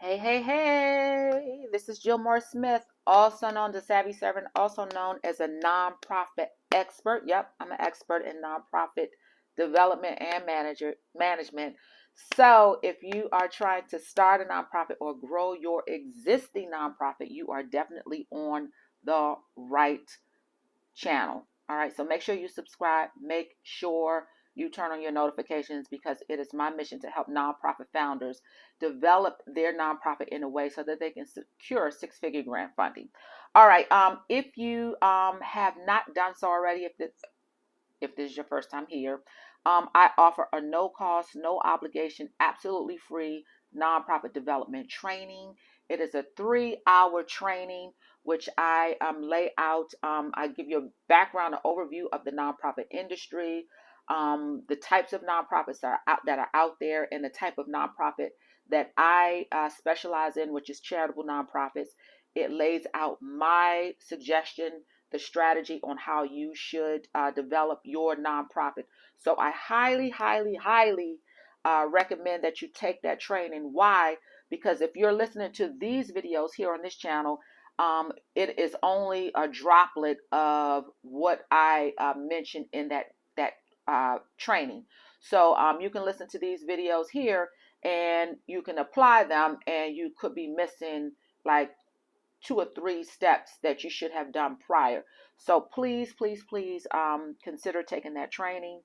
Hey, hey, hey, this is Jill Moore Smith, also known as Savvy Servant, also known as a nonprofit expert. Yep, I'm an expert in nonprofit development and management. So, if you are trying to start a nonprofit or grow your existing nonprofit, you are definitely on the right channel. All right, so make sure you subscribe. Make sure you turn on your notifications because it is my mission to help nonprofit founders develop their nonprofit in a way so that they can secure six-figure grant funding. All right, if you have not done so already, if this is your first time here, I offer a no cost, no obligation, absolutely free nonprofit development training. It is a 3-hour training which I lay out. I give you a background, an overview of the nonprofit industry, the types of nonprofits that are out there, and the type of nonprofit that I specialize in, which is charitable nonprofits. It lays out my suggestion, the strategy on how you should develop your nonprofit. So I highly, highly, highly recommend that you take that training. Why? Because if you're listening to these videos here on this channel, it is only a droplet of what I mentioned in that training. So you can listen to these videos here and you can apply them, and you could be missing like 2 or 3 steps that you should have done prior. So please, please, please consider taking that training.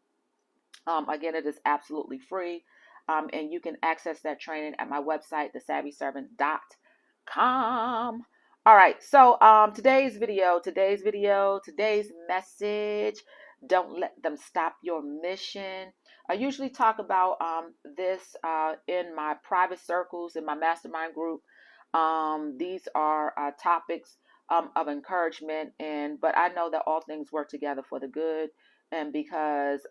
Again, it is absolutely free. And you can access that training at my website, thesavvyservant.com. All right, so today's message, don't let them stop your mission. I usually talk about this in my private circles, in my mastermind group. These are topics of encouragement, but I know that all things work together for the good, and because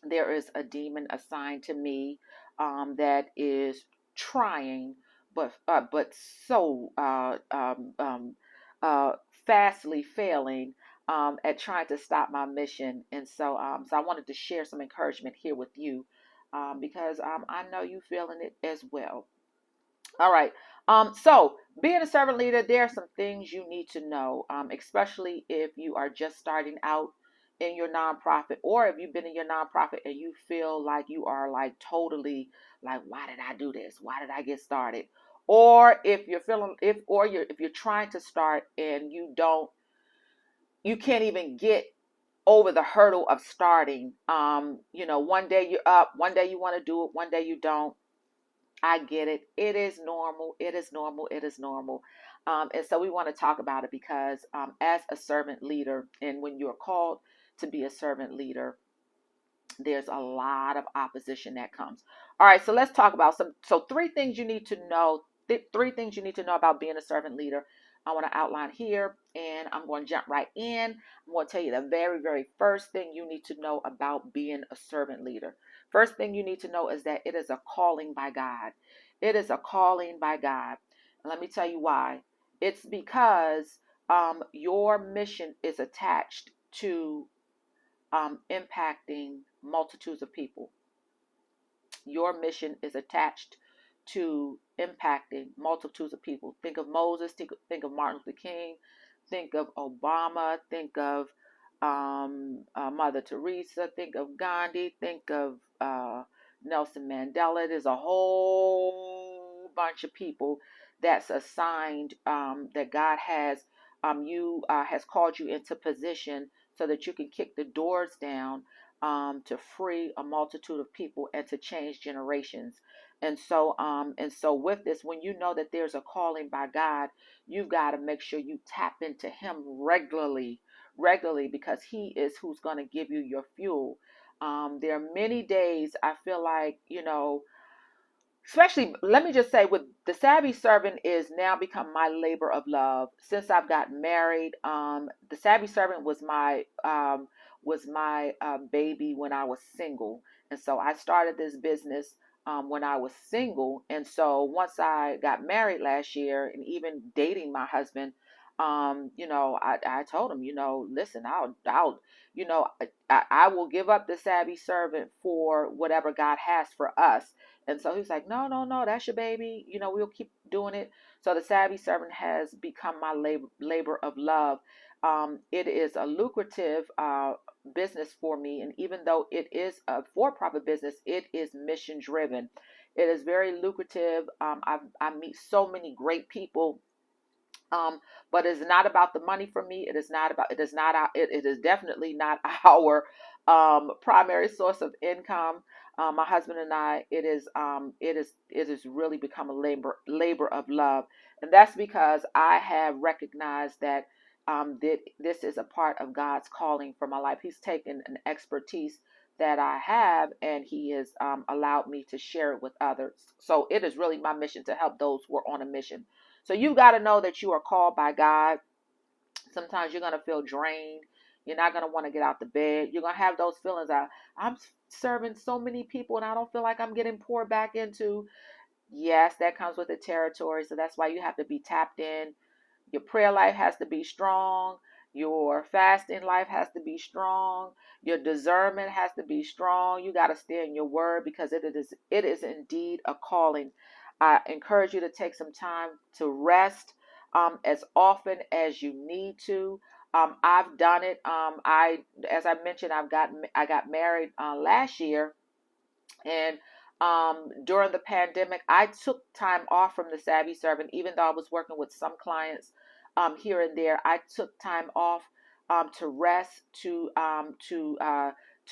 there is a demon assigned to me that is trying, but so uh, fastly failing at trying to stop my mission. And so I wanted to share some encouragement here with you because I know you feeling it as well. All right. So being a servant leader, there are some things you need to know, especially if you are just starting out in your nonprofit, or if you've been in your nonprofit and you feel like you are like totally like, why did I do this? Why did I get started? Or if you're feeling if you're trying to start and you can't even get over the hurdle of starting. One day you're up, one day you want to do it, one day you don't. I get it. It is normal. It is normal. It is normal. And so we want to talk about it because as a servant leader, and when you're called to be a servant leader, there's a lot of opposition that comes. All right, so let's talk about some. So 3 things you need to know. 3 things you need to know about being a servant leader. I want to outline here, and I'm going to jump right in. I'm going to tell you the very, very first thing you need to know about being a servant leader. First thing you need to know is that it is a calling by God. It is a calling by God. And let me tell you why. It's because your mission is attached to impacting multitudes of people. Your mission is attached to impacting multitudes of people. Think of Moses, think of Martin Luther King, think of Obama, think of Mother Teresa, think of Gandhi, think of Nelson Mandela. There's a whole bunch of people that's assigned that God has called you into position so that you can kick the doors down to free a multitude of people and to change generations. And so with this, when you know that there's a calling by God, you've got to make sure you tap into Him regularly, because He is who's going to give you your fuel. There are many days I feel like, especially, let me just say, with the Savvy Servant is now become my labor of love since I've gotten married. The Savvy Servant was my baby when I was single, and so I started this business when I was single. And so once I got married last year, and even dating my husband, I told him, listen, I'll I will give up the Savvy Servant for whatever God has for us. And so he's like, no, no, no, that's your baby. We'll keep doing it. So the Savvy Servant has become my labor of love. It is a lucrative business for me. And even though it is a for-profit business, it is mission driven. It is very lucrative. I meet so many great people, but it's not about the money for me. It is definitely not our primary source of income. My husband and I, it is really become a labor of love, and that's because I have recognized that this is a part of God's calling for my life. He's taken an expertise that I have, and He has allowed me to share it with others. So it is really my mission to help those who are on a mission. So you got to know that you are called by God. Sometimes you're going to feel drained. You're not going to want to get out the bed. You're going to have those feelings. I'm serving so many people and I don't feel like I'm getting poured back into. Yes, that comes with the territory. So that's why you have to be tapped in. Your prayer life has to be strong. Your fasting life has to be strong. Your discernment has to be strong. You got to stay in your word because it is indeed a calling. I encourage you to take some time to rest as often as you need to. I've done it. As I mentioned, I got married last year, and during the pandemic, I took time off from the Savvy Servant, even though I was working with some clients here and there. I took time off to rest, to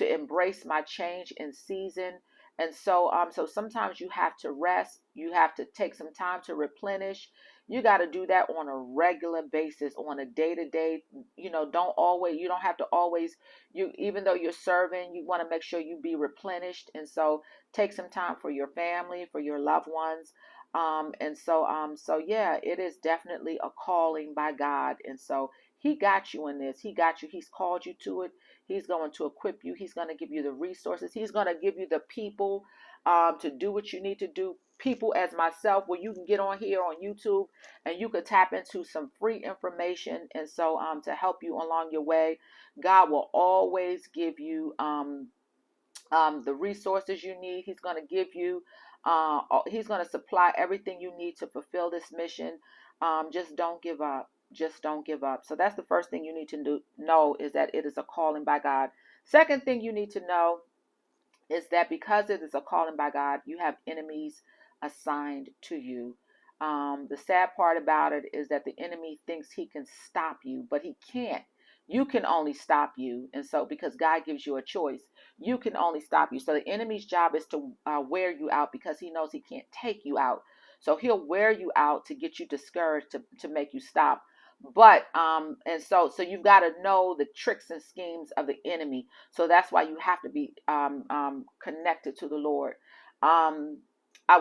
embrace my change in season. And so sometimes you have to rest. You have to take some time to replenish. You got to do that on a regular basis, on a day to day. You don't have to always, even though you're serving, you want to make sure you be replenished. And so take some time for your family, for your loved ones. So yeah, it is definitely a calling by God. And so He got you in this. He got you. He's called you to it. He's going to equip you. He's going to give you the resources. He's going to give you the people to do what you need to do. People as myself, where you can get on here on YouTube and you could tap into some free information. And so to help you along your way, God will always give you the resources you need. He's going to give you, He's going to supply everything you need to fulfill this mission. Just don't give up. Just don't give up. So that's the first thing you need to know is that it is a calling by God. Second thing you need to know is that because it is a calling by God, you have enemies assigned to you. The sad part about it is that the enemy thinks he can stop you, but he can't. You can only stop you. And so, because God gives you a choice, you can only stop you. So, the enemy's job is to wear you out because he knows he can't take you out. So, he'll wear you out to get you discouraged, to make you stop. But and so you've got to know the tricks and schemes of the enemy. So that's why you have to be connected to the Lord. Um, I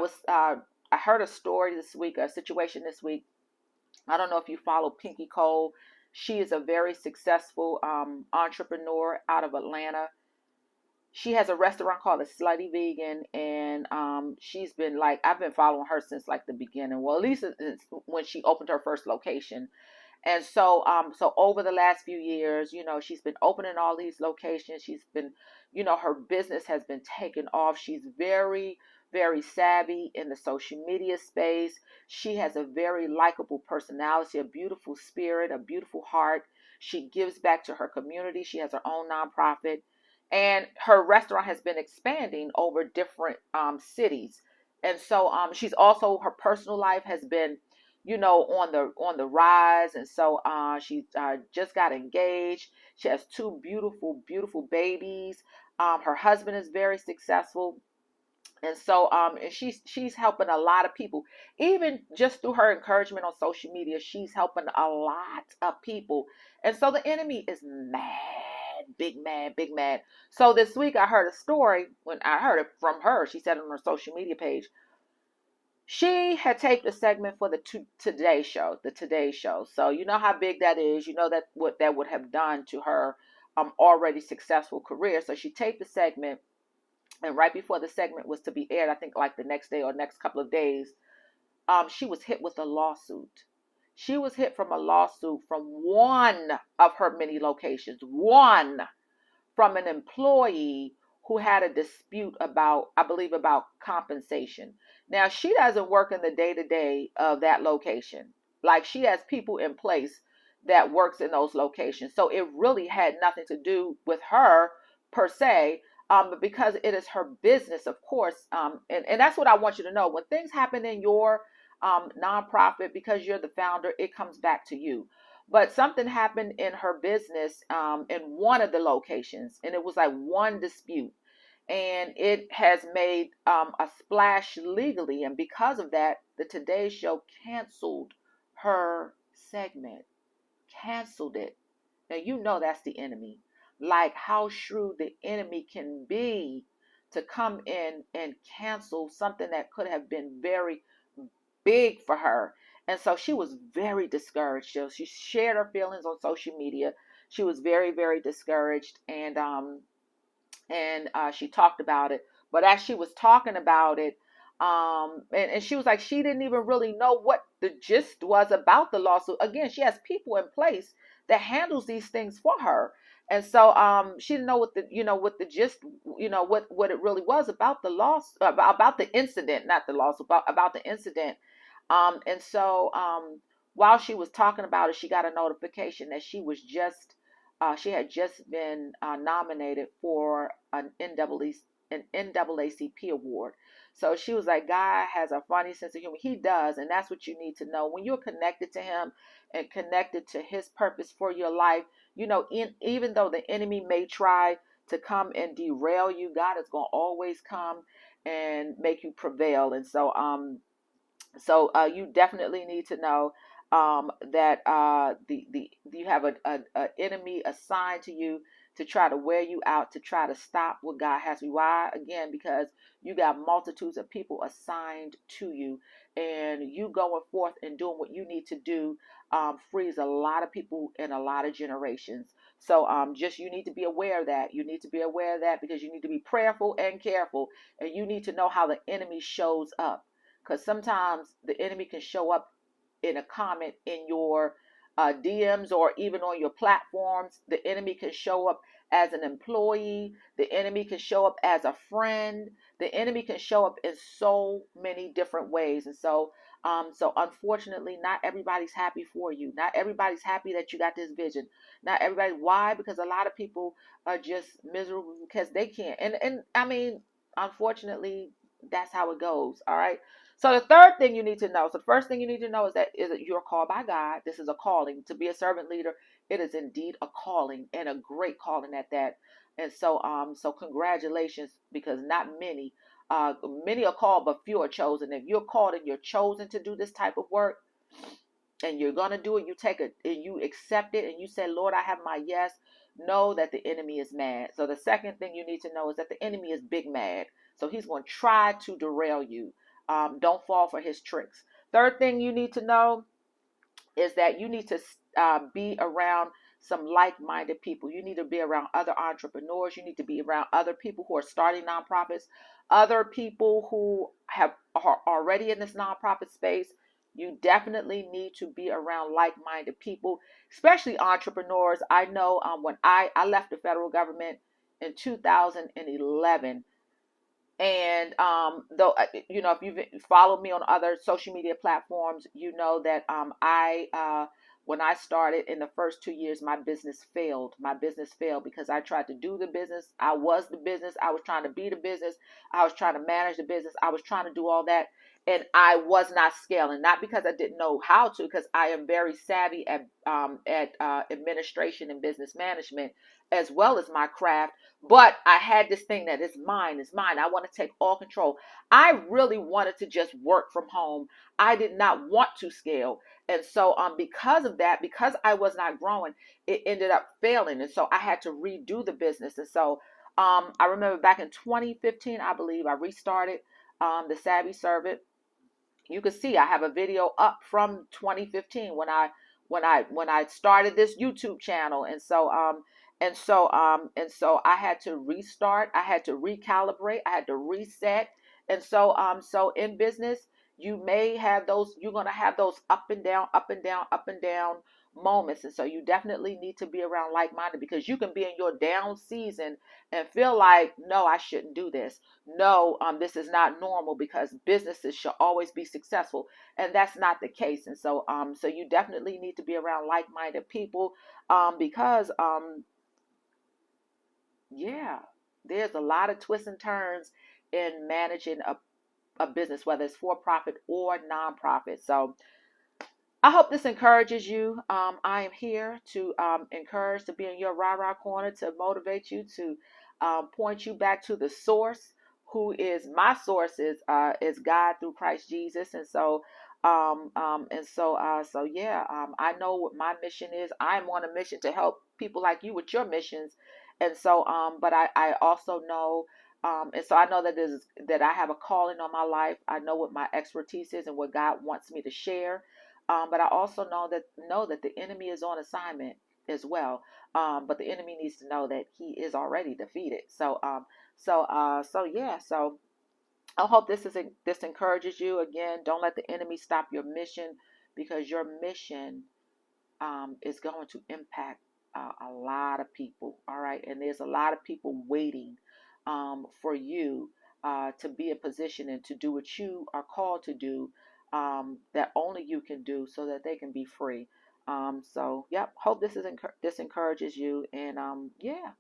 heard a story this week, a situation this week. I don't know if you follow Pinky Cole. She is a very successful entrepreneur out of Atlanta. She has a restaurant called the Slutty Vegan, and she's been like, I've been following her since like the beginning. Well, at least it's when she opened her first location. And so over the last few years, she's been opening all these locations. She's been, her business has been taken off. She's very, very savvy in the social media space. She has a very likable personality, a beautiful spirit, a beautiful heart. She gives back to her community. She has her own nonprofit, and her restaurant has been expanding over different cities. And so she's also, her personal life has been, on the rise. And so she just got engaged. She has two beautiful, beautiful babies. Her husband is very successful. And so and she's helping a lot of people. Even just through her encouragement on social media, she's helping a lot of people. And so the enemy is mad, big mad, big mad. So this week I heard a story. When I heard it from her, she said on her social media page, she had taped a segment for the Today Show, the Today Show. So you know how big that is. You know that what that would have done to her already successful career. So she taped the segment, and right before the segment was to be aired, I think like the next day or next couple of days, she was hit with a lawsuit. She was hit from a lawsuit from one of her many locations, one, from an employee who had a dispute about, I believe, about compensation. Now, she doesn't work in the day to day of that location. Like, she has people in place that works in those locations. So it really had nothing to do with her per se, but because it is her business, of course. And that's what I want you to know. When things happen in your nonprofit, because you're the founder, it comes back to you. But something happened in her business in one of the locations, and it was like one dispute. And it has made a splash legally. And because of that, the Today Show canceled her segment, canceled it. Now, you know that's the enemy. Like how shrewd the enemy can be to come in and cancel something that could have been very big for her. And so she was very discouraged. She shared her feelings on social media. She was very, very discouraged. And she talked about it. But as she was talking about it, and she was like, she didn't even really know what the gist was about the lawsuit. Again, she has people in place that handles these things for her. And so she didn't know what the gist, what it really was about the loss, about the incident, not the loss, about the incident. And so while she was talking about it, she got a notification that she had just been nominated for an NAACP award. So she was like, God has a funny sense of humor. He does, and that's what you need to know. When you're connected to him and connected to his purpose for your life, even though the enemy may try to come and derail you, God is going to always come and make you prevail. And so you definitely need to know that the you have a enemy assigned to you to try to wear you out, to try to stop what God has for you. Why? Again, because you got multitudes of people assigned to you, and you going forth and doing what you need to do frees a lot of people in a lot of generations. So just you need to be aware of that. You need to be aware of that because you need to be prayerful and careful, and you need to know how the enemy shows up, because sometimes the enemy can show up in a comment in your DMs or even on your platforms. The enemy can show up as an employee. The enemy can show up as a friend. The enemy can show up in so many different ways. And so unfortunately, not everybody's happy for you. Not everybody's happy that you got this vision. Not everybody. Why? Because a lot of people are just miserable because they can't. And I mean, unfortunately, that's how it goes. All right. So the third thing you need to know, so the first thing you need to know is that you're called by God. This is a calling to be a servant leader. It is indeed a calling, and a great calling at that. And so congratulations, because not many are called, but few are chosen. If you're called and you're chosen to do this type of work, and you're gonna do it, you take it and you accept it, and you say, Lord, I have my yes. Know that the enemy is mad. So the second thing you need to know is that the enemy is big mad. So he's going to try to derail you. Don't fall for his tricks. Third thing you need to know is that you need to be around some like-minded people. You need to be around other entrepreneurs. You need to be around other people who are starting nonprofits, other people who are already in this nonprofit space. You definitely need to be around like-minded people, especially entrepreneurs. I know when I left the federal government in 2011, and though if you've followed me on other social media platforms, you know that I when I started in the first 2 years, my business failed. My business failed because I tried to do the business. I was the business. I was trying to be the business. I was trying to manage the business. I was trying to do all that, and I was not scaling. Not because I didn't know how to, because I am very savvy at administration and business management, as well as my craft. But I had this thing that is mine, is mine. I want to take all control. I really wanted to just work from home. I did not want to scale. And so because of that, because I was not growing, it ended up failing. And so I had to redo the business. And so I remember back in 2015, I believe, I restarted the Savvy Servant. You can see I have a video up from 2015 when I started this YouTube channel. And so I had to restart, I had to recalibrate, I had to reset. And so in business, you may have those, you're going to have those up and down, up and down, up and down moments. And so you definitely need to be around like-minded, because you can be in your down season and feel like, no, I shouldn't do this. No, this is not normal, because businesses should always be successful, and that's not the case. And so, so you definitely need to be around like-minded people, because, yeah, there's a lot of twists and turns in managing a business, whether it's for profit or nonprofit. So I hope this encourages you. I am here to encourage, to be in your rah-rah corner, to motivate you, to point you back to the source, who is my source, is God through Christ Jesus. And so, so yeah, I know what my mission is. I'm on a mission to help people like you with your missions. And so, but I also know, and so I know that I have a calling on my life. I know what my expertise is and what God wants me to share. But I also know that the enemy is on assignment as well. But the enemy needs to know that he is already defeated. So yeah. So I hope this encourages you. Again, don't let the enemy stop your mission, because your mission is going to impact a lot of people. All right, and there's a lot of people waiting for you to be in position and to do what you are called to do, that only you can do, so that they can be free. So, yep. Hope this encourages you, and yeah,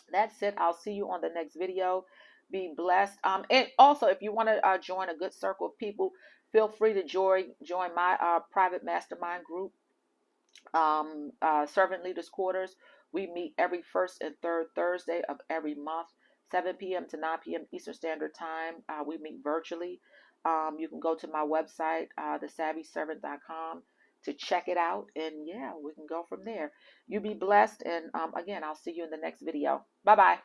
that's it. I'll see you on the next video. Be blessed. And also, if you want to join a good circle of people, feel free to join my private mastermind group, Servant Leaders Quarters. We meet every first and third Thursday of every month, 7 p.m. to 9 p.m. Eastern Standard Time. We meet virtually. You can go to my website, thesavvyservant.com, to check it out. And yeah, we can go from there. You be blessed. And again, I'll see you in the next video. Bye bye.